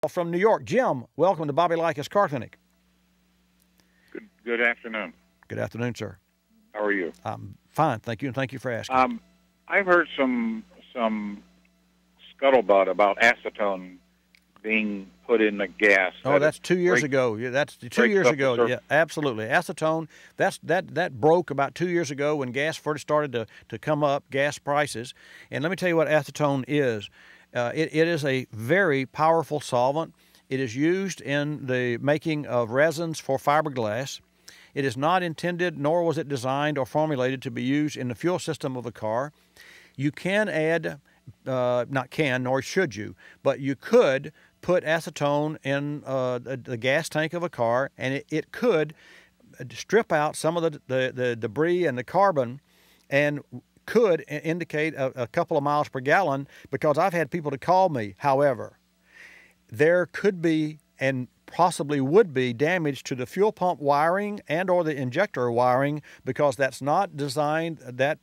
from New York. Jim, welcome to Bobby Likis Car Clinic. Good afternoon. Good afternoon, sir. How are you? I'm fine, thank you, and thank you for asking. I've heard some scuttlebutt about acetone being put in the gas. Oh, that's 2 years ago. Yeah, that's 2 years ago. Yeah, absolutely. Acetone, that broke about 2 years ago when gas first started to come up, gas prices. And let me tell you what acetone is. It is a very powerful solvent. It is used in the making of resins for fiberglass. It is not intended, nor was it designed or formulated to be used in the fuel system of a car. You can add, not can, nor should you, but you could put acetone in the gas tank of a car, and it could strip out some of the debris and the carbon, and could indicate a couple of miles per gallon, because I've had people to call me. However, there could be and possibly would be damage to the fuel pump wiring and or the injector wiring, because that's not designed, that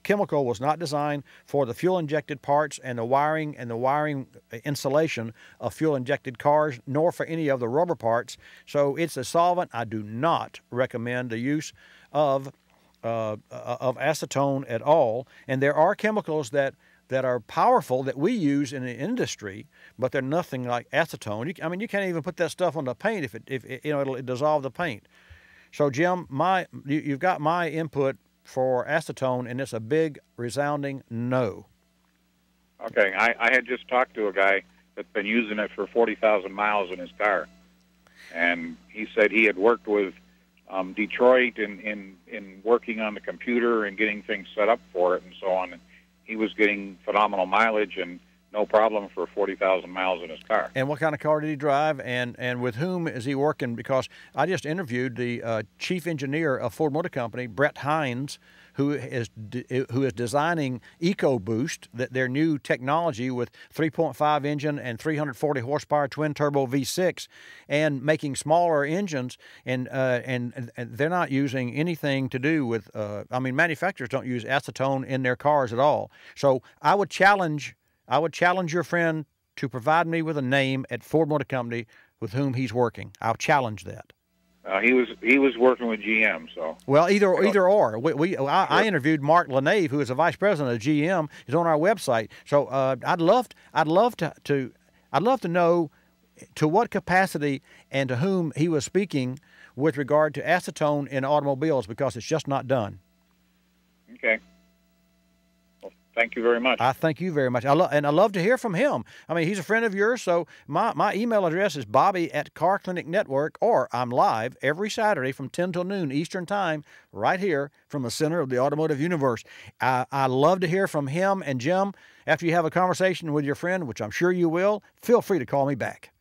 chemical was not designed for the fuel injected parts and the wiring insulation of fuel injected cars, nor for any of the rubber parts. So it's a solvent. I do not recommend the use of acetone at all. And there are chemicals that are powerful that we use in the industry, but they're nothing like acetone. I mean, you can't even put that stuff on the paint if it'll dissolve the paint. So Jim, you've got my input for acetone, and it's a big resounding no. Okay, I had just talked to a guy that's been using it for 40,000 miles in his car, and he said he had worked with Detroit in working on the computer and getting things set up for it and so on. And he was getting phenomenal mileage and no problem for 40,000 miles in his car. And what kind of car did he drive, and with whom is he working? Because I just interviewed the chief engineer of Ford Motor Company, Brett Hines, who is designing EcoBoost, their new technology with 3.5 engine and 340 horsepower twin turbo V6, and making smaller engines, and they're not using anything to do with. I mean, manufacturers don't use acetone in their cars at all. So I would challenge your friend to provide me with a name at Ford Motor Company with whom he's working. I'll challenge that. He was working with GM, so. Well, either or. I interviewed Mark LaNave, who is the vice president of GM. He's on our website. So I'd love to know to what capacity and to whom he was speaking with regard to acetone in automobiles, because it's just not done. Okay. Thank you very much. I thank you very much. I love to hear from him. I mean, he's a friend of yours, so my email address is bobby@CarClinicNetwork, or I'm live every Saturday from 10 till noon Eastern Time, right here from the center of the automotive universe. I love to hear from him. And Jim, after you have a conversation with your friend, which I'm sure you will, feel free to call me back.